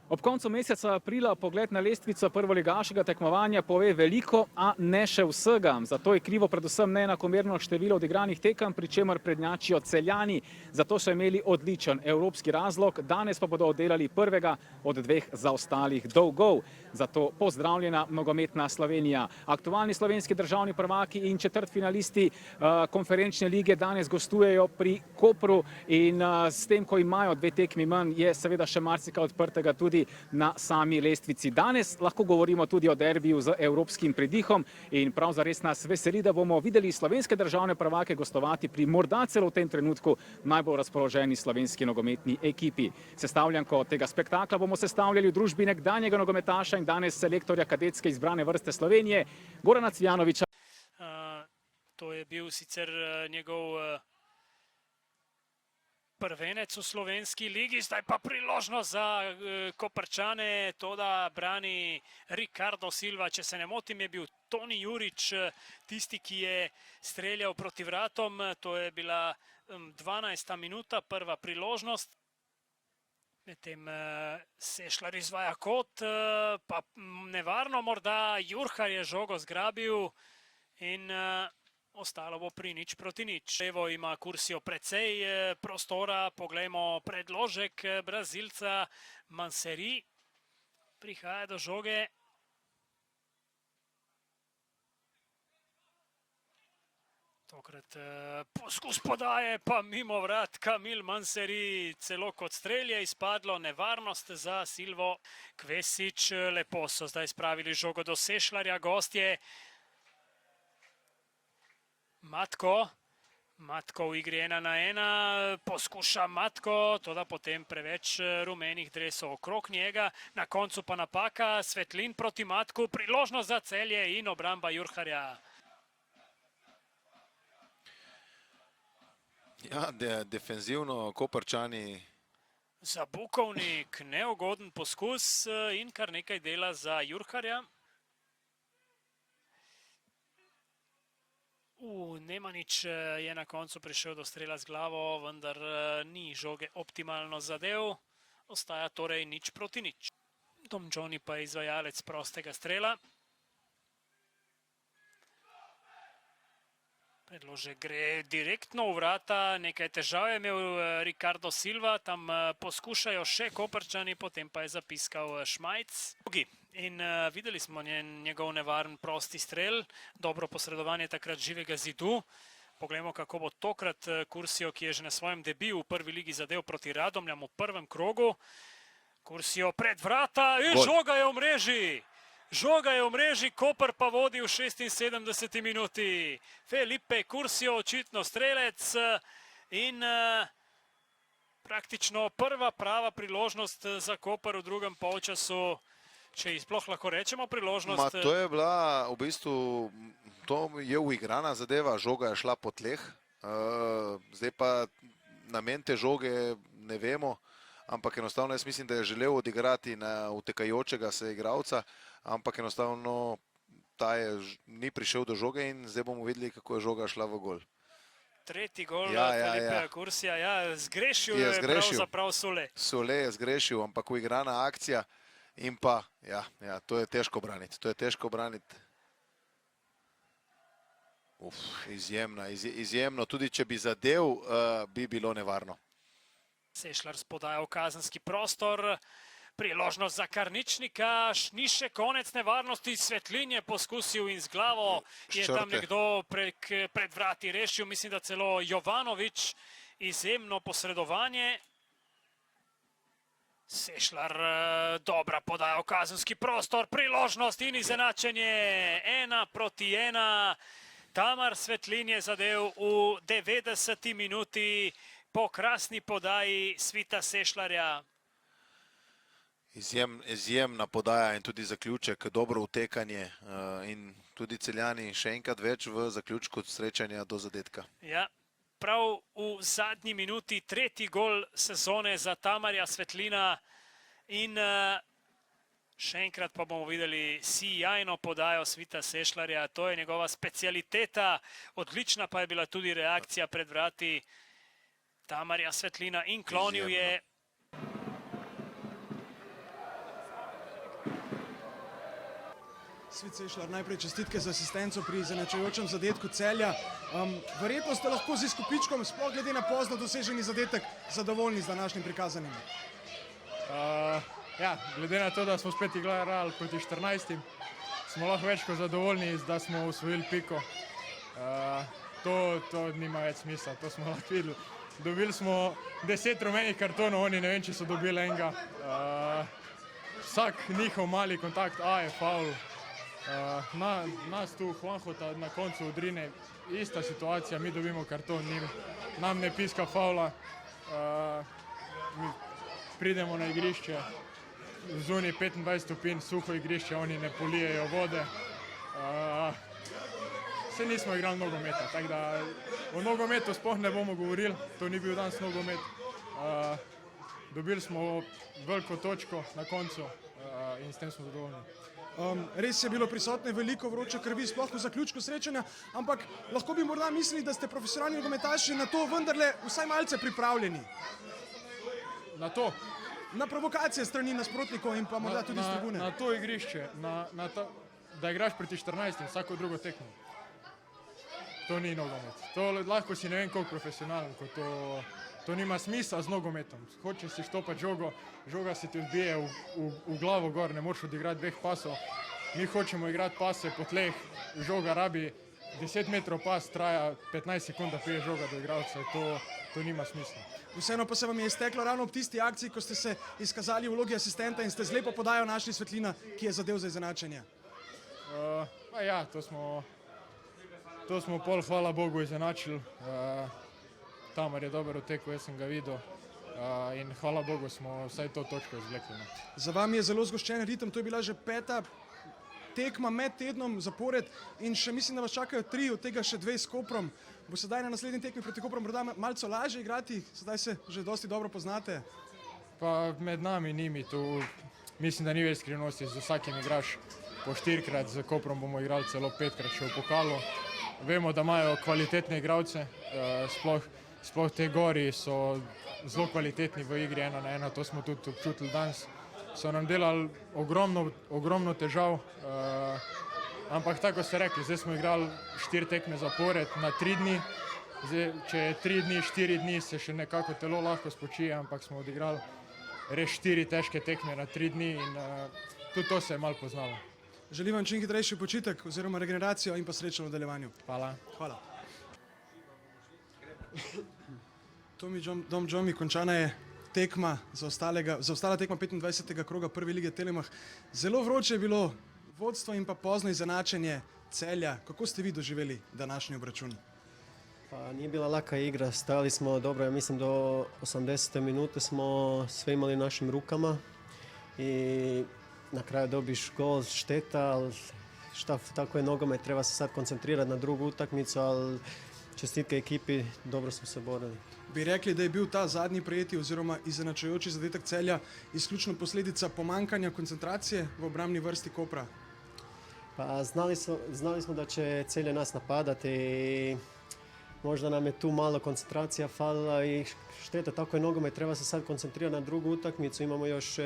Ob koncu meseca aprila pogled na lestvico prvoligaškega tekmovanja pove veliko, a ne še vsega. Zato je krivo predvsem neenakomerno število odigranih tekem, pri čemer prednjačijo Celjani. Zato so imeli odličen evropski razlog, danes pa bodo oddelali prvega od dveh zaostalih dolgov. Zato pozdravljena nogometna Slovenija. Aktualni slovenski državni prvaki in četrtfinalisti konferenčne lige danes gostujejo pri Kopru in s tem, ko imajo dve tekmi manj, je seveda še marsikaj odprtega tudi na sami lestvici. Danes lahko govorimo tudi o derbiju z evropskim pridihom in prav zares nas veseli, da bomo videli slovenske državne prvake gostovati pri morda celo v tem trenutku najbolj razpoloženi slovenski nogometni ekipi. Sestavljanko tega spektakla bomo sestavljali v družbi nekdanjega nogometaša in danes selektorja kadetske izbrane vrste Slovenije, Gorana Cvijanovića. To je bil sicer njegov prvenec v slovenski ligi, zdaj pa priložnost za Koprčane, to da brani Ricardo Silva. Če se ne motim, je bil Toni Jurič tisti, ki je streljal proti vratom. To je bila 12. minuta, prva priložnost. Medtem Sešljar izvaja kot, pa nevarno morda Jurhar je žogo zgrabil in ostalo bo pri 0:0. Levo ima Curcio precej prostora, poglejmo predložek Brazilca Manseri. Prihaja do žoge. Tokrat poskus podaje, pa mimo vrat Kamil Manseri, celo kot strel je izpadlo, nevarnost za Silvo. Kvesič, lepo so zdaj spravili žogo do Sešljarja, gostje. Matko v igri 1-1, poskuša Matko, toda potem preveč rumenih dresov okrog njega. Na koncu pa napaka, Svetlin proti Matku, priložnost za Celje in obramba Jurharja. Ja, defenzivno Koprčani. Za Bukovnik neugoden poskus in kar nekaj dela za Jurharja. Nemanič je na koncu prišel do strela z glavo, vendar ni žoge optimalno zadev. Ostaja torej 0:0. Domžoni pa je izvajalec prostega strela. Predložek gre direktno v vrata, nekaj težav je imel Ricardo Silva, tam poskušajo še Koprčani, potem pa je zapiskal Šmajc. In videli smo njegov nevaren prosti strel, dobro posredovanje takrat živega zidu. Poglejmo, kako bo tokrat Curcio, ki je že na svojem debiju v prvi ligi zadev proti Radomljam v prvem krogu. Curcio pred vrata in žoga je v mreži. Žoga je v mreži, Koper pa vodi v 76. minuti. Felipe Curcio, očitno strelec in praktično prva prava priložnost za Koper v drugem polčasu. Če jih sploh lahko rečemo priložnost. To je bila v bistvu, to je uigrana zadeva, žoga je šla po tleh. Zdaj pa namen te žoge ne vemo, ampak enostavno jaz mislim, da je želel odigrati na utekajočega se igralca, ampak enostavno ta ni prišel do žoge in zdaj bomo videli, kako je žoga šla v gol. Tretji gol Felipeja Curcija, zgrešil je pravzaprav Sole. Sole je zgrešil, ampak uigrana akcija in pa, to je težko braniti, Izjemno, tudi če bi zadev, bi bilo nevarno. Sešljar spodajal kazenski prostor, priložnost za Karničnika, ni še konec nevarnosti, Svetlin je poskusil in z glavo je tam nekdo pred vrati rešil, mislim, da celo Jovanović, izjemno posredovanje. Sešljar dobra podaja v kazenski prostor, priložnost in izenačenje 1:1. Tamar Svetlin je zadev v 90. minuti po krasni podaji Svita Sešljarja. Izjemna podaja in tudi zaključek, dobro utekanje in tudi Celjani še enkrat več v zaključku srečanja do zadetka. Ja, prav v zadnji minuti tretji gol sezone za Tamarja Svetlina in še enkrat pa bomo videli sijajno podajo Svita Sešljarja, to je njegova specialiteta, odlična pa je bila tudi reakcija pred vrati Tamarja Svetlina in klonil je Svicešlar, najprej čestitke za asistenco pri izenačujočem zadetku Celja. Verjetno ste lahko z izkupičkom, sploh glede na pozno doseženi zadetek, zadovoljni z današnjim prikazanim. Ja, glede na to, da smo spet igrali proti 14, smo lahko več kot zadovoljni, da smo osvojili piko. To nima več smisla, to smo lahko videli. Dobili smo 10 rumenih kartonov, oni ne vem, če so dobili enega. Vsak njihov mali kontakt, je faul. Nas tu Juanjota na koncu odrine, ista situacija, mi dobimo karton, nam ne piska faula. Mi pridemo na igrišče, zunaj 25 stopinj, suho igrišče, oni ne polijejo vode. Se nismo igrali nogometa, tako da o nogometu sploh ne bomo govorili, to ni bil danes nogomet. Dobili smo veliko točko na koncu in s tem smo zadovoljni. Res je bilo prisotne veliko vroče krvi, sploh v zaključku srečanja, ampak lahko bi morda mislili, da ste profesionalni nogometaši na to vendarle vsaj malce pripravljeni. Na to? Na provokacije strani nasprotnikov in pa morda tudi s tribune. Na to igrišče, da igraš proti 14 vsako drugo tekmo. To ni nogomet. To lahko si ne vem koliko profesionalen, ko to nima smisla z nogometom. Hočeš si štopati žogo, žoga se ti odbije v glavo gor, ne moreš odigrati dveh pasov. Mi hočemo igrati pase po tleh, žoga rabi 10 metrov pas, traja 15 sekund, da prije žoga do igralca. To nima smisla. Vseeno pa se vam je izteklo ravno ob tisti akciji, ko ste se izkazali v vlogi asistenta in ste z lepo podajo našli Svetlina, ki je zadev za izenačenje. Ja, to smo pol, hvala Bogu, izenačili. Tamar je dobro otekel, jaz sem ga videl in hvala Bogu smo vsaj to točko izvlekli. Za vami je zelo zgoščen ritem, to je bila že 5. tekma med tednom zapored in še mislim, da vas čakajo 3, od tega še 2 s Koprom. Bo sedaj na naslednji tekmi proti Koprom morda malce lažje igrati, sedaj se že dosti dobro poznate. Pa med nami njimi tu, mislim, da ni več skrivnosti, z vsakim igraš po 4-krat, z Koprom bomo igrali celo 5-krat še v pokalu. Vemo, da imajo kvalitetne igralce, sploh te gori so zelo kvalitetni v igri 1-1, to smo tudi občutili danes. So nam delali ogromno težav, ampak tako ste rekli, zdaj smo igrali 4 tekme zapored na 3 dni. Zdaj, če je 3 dni, 4 dni, se še nekako telo lahko spočije, ampak smo odigrali res 4 težke tekme na 3 dni in tudi to se je malo poznalo. Želim vam čim hitrejši počitek oziroma regeneracijo in pa srečno v nadaljevanju. Hvala. Hvala. Tomi Dom Džomi, končana je tekma, zaostala tekma 25. kroga prve lige Telemach. Zelo vroče je bilo vodstvo in pa pozno izenačenje Celja. Kako ste vi doživeli današnji obračun? Pa nije bila laka igra, stajali smo dobro, ja mislim do 80. minute smo sve imali u našim rukama i na kraju dobiš gol, šteta, ali tako je nogomet, treba se sad koncentrirati na drugu utakmicu, ali čestitke ekipi, dobro smo se borili. Bi rekli, da je bil ta zadnji prejeti oziroma izenačujoči zadetek Celja izključno posledica pomankanja koncentracije v obrambni vrsti Kopra? Pa znali smo da će Celje nas napadati i možda nam je tu malo koncentracija falila i šteta, tako je nogomet, treba se sad koncentrirati na drugu utakmicu, imamo još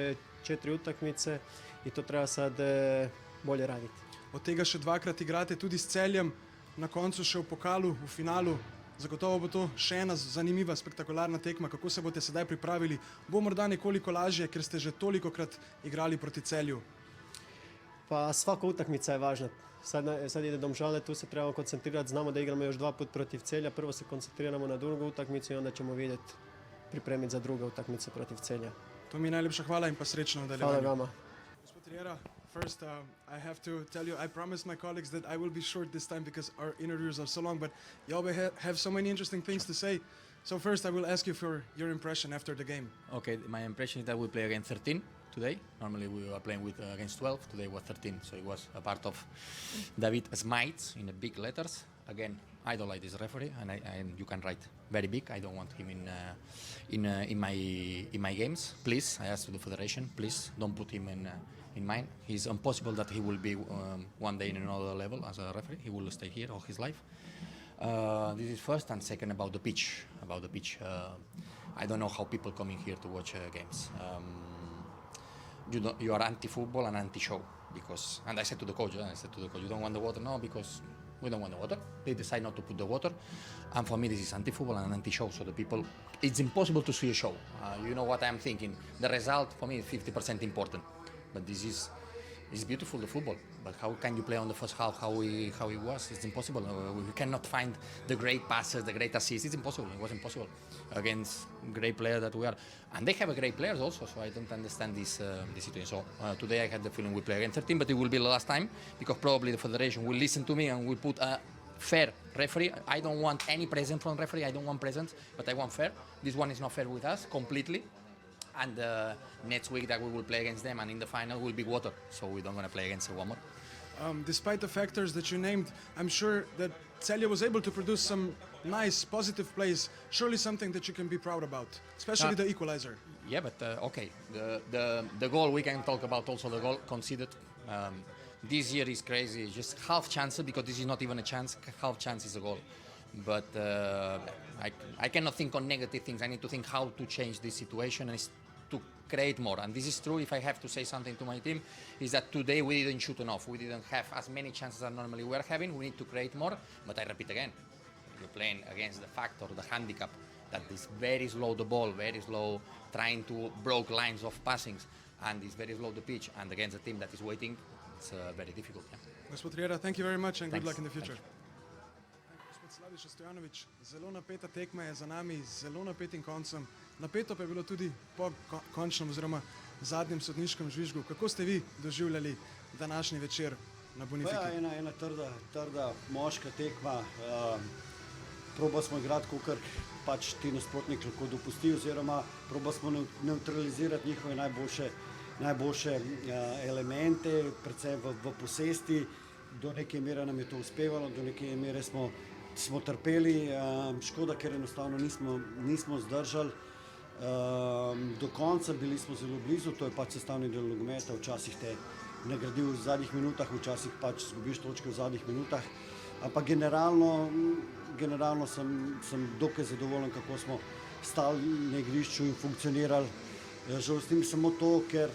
4 utakmice i to treba sad bolje raditi. Od tega še 2-krat igrate tudi s Celjem, na koncu še v pokalu, v finalu. Zagotovo bo to še ena zanimiva, spektakularna tekma. Kako se boste sedaj pripravili? Bo morda nekoliko lažje, ker ste že tolikokrat igrali proti Celju? Pa svaka utakmica je važna. Sad ide Domžale, tu se trebamo koncentrirati, znamo da igramo još 2 puta protiv Celja, prvo se koncentriramo na drugu utakmicu i onda ćemo vidjeti, pripremiti za druge utakmice protiv Celja. To mi je najlepša hvala in pa srečno v nadaljevanju. Hvala vama. Gospod Riera, first I have to tell you, I promised my colleagues that I will be short this time because our interviews are so long, but you always have so many interesting things to say. So first I will ask you for your impression after the game. Okay, my impression is that we play against 13 today. Normally we are playing with against 12. Today was 13, so it was a part of David Smites in the big letters. Again, I don't like this referee, and you can write very big. I don't want him in my games. Please, I ask the federation, please don't put him in mine. It's impossible that he will be one day in another level as a referee. He will stay here all his life. This is first, and second about the pitch. I don't know how people coming here to watch games. You are anti-football and anti-show. because, and I said to the coach, you don't want the water? No, because we don't want the water. They decide not to put the water. And for me, this is anti-football and anti-show. So the people, it's impossible to see a show. You know what I'm thinking. The result, for me, is 50% important. But this is it's beautiful, the football. But how can you play on the first half how it was? It's impossible. We cannot find the great passes, the great assists. It's impossible. It was impossible against great players that we are. And they have a great players also, so I don't understand this situation. So today I had the feeling we play against 13, but it will be the last time because probably the federation will listen to me and will put a fair referee. I don't want any present from referee. I don't want presents, but I want fair. This one is not fair with us completely. And next week that we will play against them, and in the final will be water. So we don't going to play against one more. Despite the factors that you named, I'm sure that Celje was able to produce some nice, positive plays. Surely something that you can be proud about, especially the equalizer. Yeah, but okay. The goal, we can talk about also the goal conceded. This year is crazy. Just half chances, because this is not even a chance. Half chance is a goal. But I cannot think on negative things. I need to think how to change this situation and to create more. And this is true. If I have to say something to my team, is that today we didn't shoot enough. We didn't have as many chances as normally we are having. We need to create more. But I repeat again, you're playing against the factor, the handicap, that is very slow the ball, very slow, trying to break lines of passings, and it's very slow the pitch. And against a team that is waiting, it's very difficult. Yeah. Gospod Riera, thank you very much and good luck in the future. Thanks. Slaviša Stojanović, zelo napeta tekma je za nami, zelo napetim koncem. Napeto pa je bilo tudi po končnem oziroma zadnjem sodniškem žvižgu. Kako ste vi doživljali današnji večer na Bonifiki? Ja, ena trda moška tekma. Probali smo igrati, kakor pač ti nasprotnik lahko dopusti, oziroma probali smo neutralizirati njihove najboljše elemente, predvsem v posesti. Do neke mere nam je to uspevalo, do neke mere smo trpeli, škoda, ker enostavno nismo zdržali do konca, bili smo zelo blizu, to je pač sestavni del nogometa, včasih te nagradijo v zadnjih minutah, včasih pač zgubiš točke v zadnjih minutah, ampak generalno sem dokaj zadovoljen, kako smo stali na igrišču in funkcionirali. Žalostim samo to, ker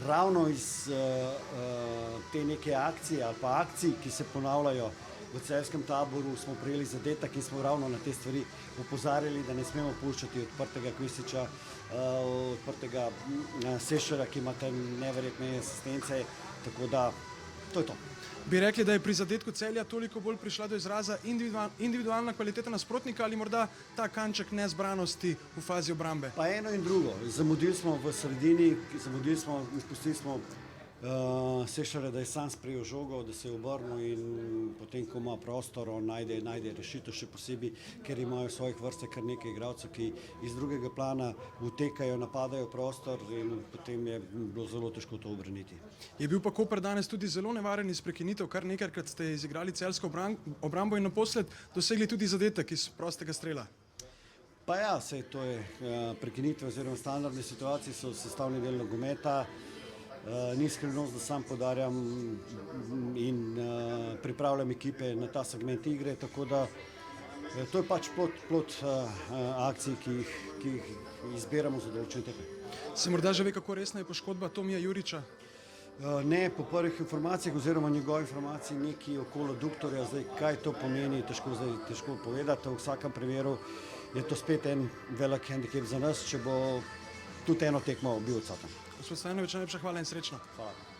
ravno iz te neke akcije ali pa akcij, ki se ponavljajo v celjskem taboru, smo prejeli zadetek in smo ravno na te stvari opozarjali, da ne smemo puščati odprtega Kvističa, odprtega Sešera, ki ima tam neverjetne asistence, tako da to je to. Bi rekli, da je pri zadetku Celja toliko bolj prišla do izraza individualna kvaliteta nasprotnika ali morda ta kanček nezbranosti v fazi obrambe? Pa eno in drugo. Zamudili smo v sredini, izpustili smo Sešera, da je sam sprejel žogo, da se je obrnil in potem, ko ima prostor, on najde rešitev, še posebej, ker imajo v svojih vrstah kar nekaj igralcev, ki iz drugega plana utekajo, napadajo prostor in potem je bilo zelo težko to obraniti. Je bil pa Koper danes tudi zelo nevaren iz prekinitev, kar nekajkrat ste izigrali celjsko obrambo in naposled dosegli tudi zadetek iz prostega strela. Pa ja, saj to je prekinitve oziroma standardne situacije so sestavni del nogometa. Ni skrivnost, da sam podarjam in pripravljam ekipe na ta segment igre, tako da to je pač plod akcij, ki jih izberamo za določene tekme. Se morda že ve, kako resna je poškodba Tomija Juriča? Ne, po prvih informacijah oziroma njegovih informacij neki okolo duktorja, zdaj kaj to pomeni, težko povedati, v vsakem primeru je to spet en velik handicap za nas, če bo tudi eno tekmo bil odsoten. Gospod Stojanović, najlepša hvala in srečno. Hvala.